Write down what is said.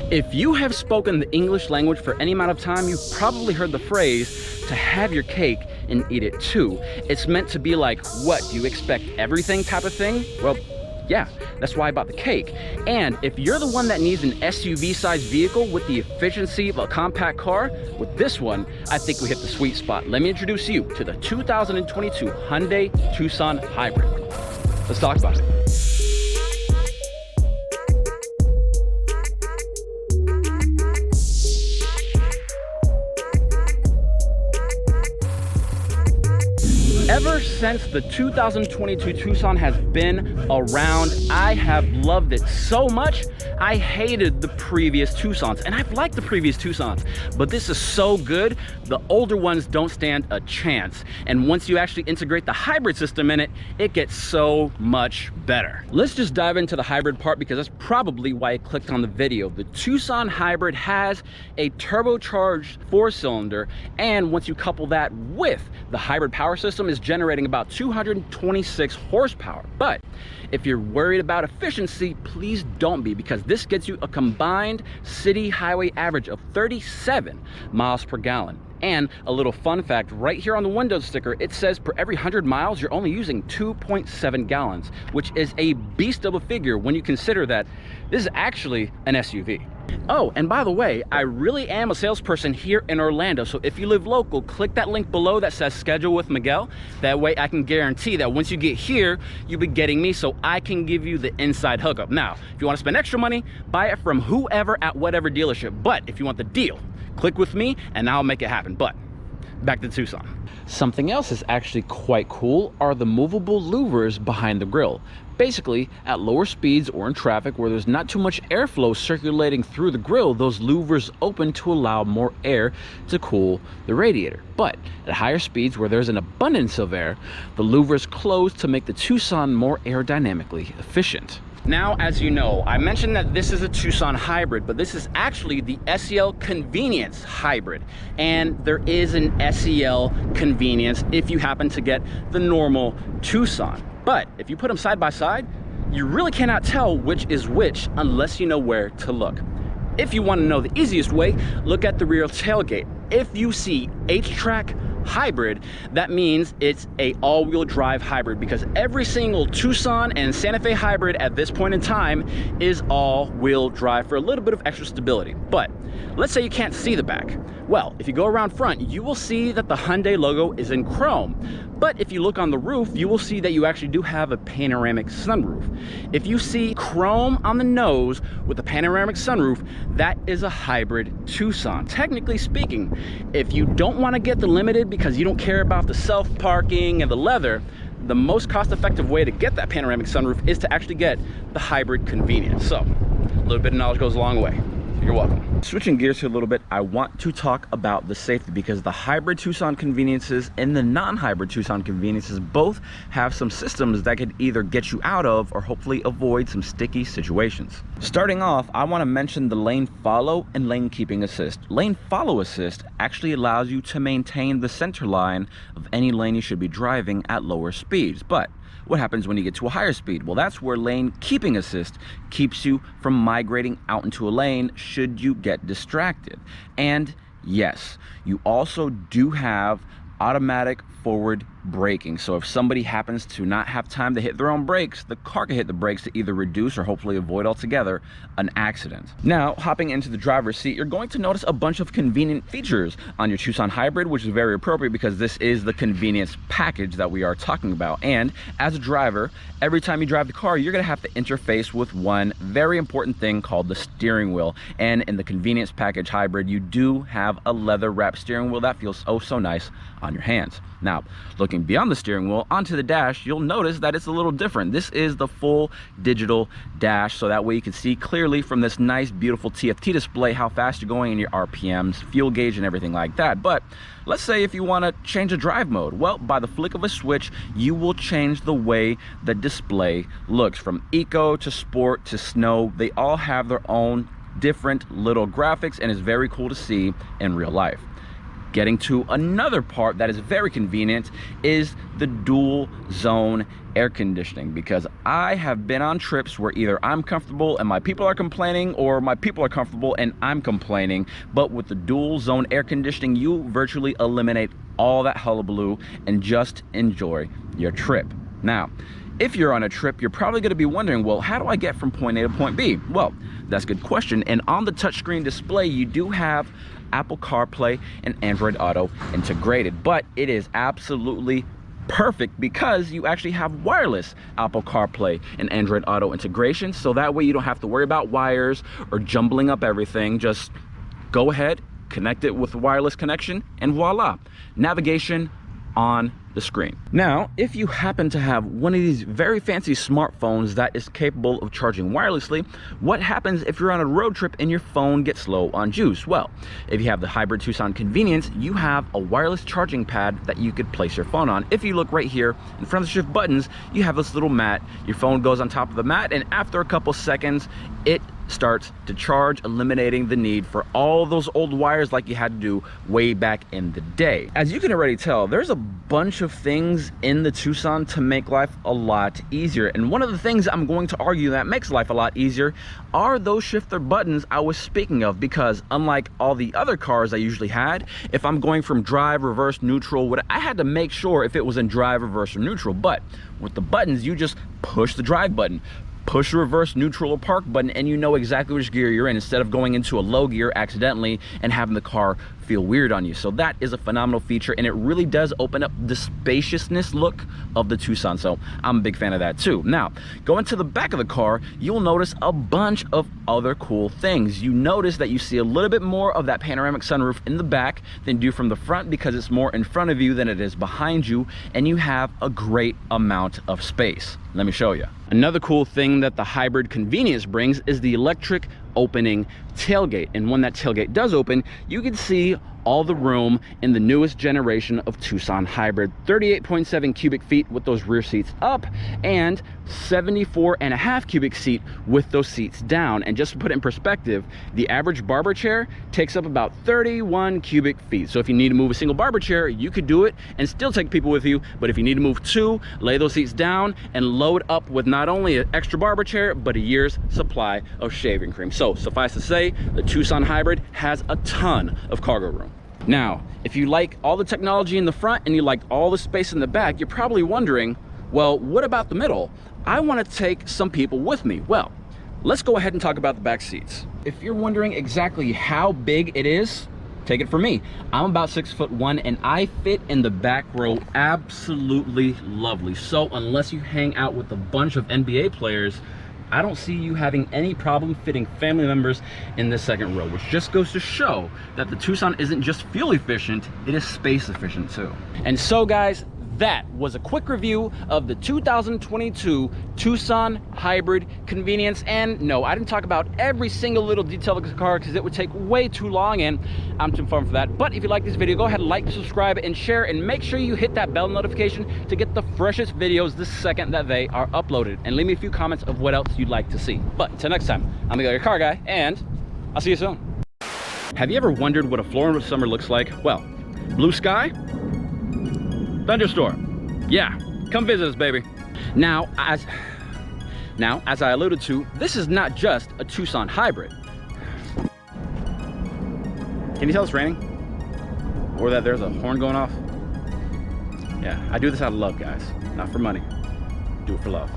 If you have spoken the English language for any amount of time, you've probably heard the phrase, to have your cake and eat it too. It's meant to be like, what, do you expect everything type of thing? Well, yeah, that's why I bought the cake. And if you're the one that needs an SUV-sized vehicle with the efficiency of a compact car, with this one, I think we hit the sweet spot. Let me introduce you to the 2022 Hyundai Tucson Hybrid. Let's talk about it. Ever since the 2022 Tucson has been around, I have loved it so much. I hated the previous Tucsons, and I've liked the previous Tucsons, but this is so good. The older ones don't stand a chance. And once you actually integrate the hybrid system in it, it gets so much better. Let's just dive into the hybrid part because that's probably why I clicked on the video. The Tucson Hybrid has a turbocharged 4-cylinder, and once you couple that with the hybrid power system, is generating about 226 horsepower. But if you're worried about efficiency, please don't be, because this gets you a combined city highway average of 37 miles per gallon. And a little fun fact, right here on the window sticker, it says per every 100 miles, you're only using 2.7 gallons, which is a beast of a figure when you consider that this is actually an SUV. Oh, and by the way, I really am a salesperson here in Orlando, so if you live local, click that link below that says schedule with Miguel. That way I can guarantee that once you get here, you'll be getting me, so I can give you the inside hookup. Now, if you want to spend extra money, buy it from whoever at whatever dealership. But if you want the deal, click with me and I'll make it happen. But back to Tucson. Something else is actually quite cool are the movable louvers behind the grille. Basically, at lower speeds or in traffic where there's not too much airflow circulating through the grille, those louvers open to allow more air to cool the radiator. But at higher speeds where there's an abundance of air, the louvers close to make the Tucson more aerodynamically efficient. Now, as you know, I mentioned that this is a Tucson Hybrid, but this is actually the SEL Convenience Hybrid. And there is an SEL Convenience if you happen to get the normal Tucson. But if you put them side by side, you really cannot tell which is which unless you know where to look. If you want to know the easiest way, look at the rear tailgate. If you see H-Track Hybrid, that means it's a all-wheel drive hybrid, because every single Tucson and Santa Fe hybrid at this point in time is all-wheel drive for a little bit of extra stability. But let's say you can't see the back. Well, if you go around front, you will see that the Hyundai logo is in chrome. But if you look on the roof, you will see that you actually do have a panoramic sunroof. If you see chrome on the nose with a panoramic sunroof, that is a hybrid Tucson. Technically speaking, if you don't want to get the limited because you don't care about the self-parking and the leather, the most cost-effective way to get that panoramic sunroof is to actually get the hybrid convenience. So a little bit of knowledge goes a long way. You're welcome. Switching gears here a little bit, I want to talk about the safety, because the hybrid Tucson conveniences and the non-hybrid Tucson conveniences both have some systems that could either get you out of or hopefully avoid some sticky situations. Starting off, I want to mention the lane follow and lane keeping assist. Lane follow assist actually allows you to maintain the center line of any lane you should be driving at lower speeds. But what happens when you get to a higher speed? Well, that's where lane keeping assist keeps you from migrating out into a lane should you get distracted. And yes, you also do have automatic forward braking. So if somebody happens to not have time to hit their own brakes, the car can hit the brakes to either reduce or hopefully avoid altogether an accident. Now, hopping into the driver's seat, you're going to notice a bunch of convenient features on your Tucson Hybrid, which is very appropriate because this is the convenience package that we are talking about. And as a driver, every time you drive the car, you're gonna have to interface with one very important thing called the steering wheel. And in the convenience package hybrid, you do have a leather wrapped steering wheel that feels oh so nice on your hands. Now, looking beyond the steering wheel onto the dash, you'll notice that it's a little different. This is the full digital dash, so that way you can see clearly from this nice, beautiful TFT display how fast you're going in your RPMs, fuel gauge, and everything like that. But let's say if you want to change a drive mode, well, by the flick of a switch, you will change the way the display looks. From eco to sport to snow, they all have their own different little graphics, and it's very cool to see in real life. Getting to another part that is very convenient is the dual zone air conditioning, because I have been on trips where either I'm comfortable and my people are complaining, or my people are comfortable and I'm complaining. But with the dual zone air conditioning, you virtually eliminate all that hullabaloo and just enjoy your trip. Now, if you're on a trip, you're probably going to be wondering, well, how do I get from point A to point B? Well, that's a good question. And on the touchscreen display, you do have Apple CarPlay and Android Auto integrated, but it is absolutely perfect because you actually have wireless Apple CarPlay and Android Auto integration. So that way you don't have to worry about wires or jumbling up everything. Just go ahead, connect it with a wireless connection, and voila, navigation on the screen. Now, if you happen to have one of these very fancy smartphones that is capable of charging wirelessly, what happens if you're on a road trip and your phone gets low on juice? Well, if you have the hybrid Tucson convenience, you have a wireless charging pad that you could place your phone on. If you look right here in front of the shift buttons, you have this little mat. Your phone goes on top of the mat, and after a couple seconds, it starts to charge, eliminating the need for all those old wires like you had to do way back in the day. As you can already tell, there's a bunch of things in the Tucson to make life a lot easier. And one of the things I'm going to argue that makes life a lot easier are those shifter buttons I was speaking of, because unlike all the other cars I usually had, if I'm going from drive, reverse, neutral, I had to make sure if it was in drive, reverse, or neutral. But with the buttons, you just push the drive button, push the reverse, neutral, or park button, and you know exactly which gear you're in, instead of going into a low gear accidentally and having the car feel weird on you. So that is a phenomenal feature, and it really does open up the spaciousness look of the Tucson. So I'm a big fan of that too. Now, going to the back of the car, you'll notice a bunch of other cool things. You notice that you see a little bit more of that panoramic sunroof in the back than you do from the front, because it's more in front of you than it is behind you, and you have a great amount of space. Let me show you. Another cool thing that the hybrid convenience brings is the electric opening tailgate. And when that tailgate does open, you can see all the room in the newest generation of Tucson hybrid. 38.7 cubic feet with those rear seats up, and 74.5 cubic feet with those seats down. And just to put it in perspective, the average barber chair takes up about 31 cubic feet. So if you need to move a single barber chair, you could do it and still take people with you. But if you need to move two, lay those seats down and load up with not only an extra barber chair, but a year's supply of shaving cream. So suffice to say, the Tucson hybrid has a ton of cargo room. Now, if you like all the technology in the front and you like all the space in the back, you're probably wondering, well, what about the middle? I want to take some people with me. Well, let's go ahead and talk about the back seats. If you're wondering exactly how big it is, take it from me. I'm about 6'1", and I fit in the back row absolutely lovely. So unless you hang out with a bunch of NBA players, I don't see you having any problem fitting family members in the second row, which just goes to show that the Tucson isn't just fuel efficient, it is space efficient too. And so guys, that was a quick review of the 2022 Tucson hybrid convenience. And no, I didn't talk about every single little detail of the car because it would take way too long and I'm too fun for that. But if you like this video, go ahead and like, subscribe, and share, and make sure you hit that bell notification to get the freshest videos the second that they are uploaded. And leave me a few comments of what else you'd like to see. But until next time, I'm your car guy, and I'll see you soon. Have you ever wondered what a Florida summer looks like? Well, blue sky, thunderstorm. Yeah, come visit us, baby. Now, as I alluded to, this is not just a Tucson hybrid. Can you tell it's raining? Or that there's a horn going off? Yeah, I do this out of love, guys. Not for money. Do it for love.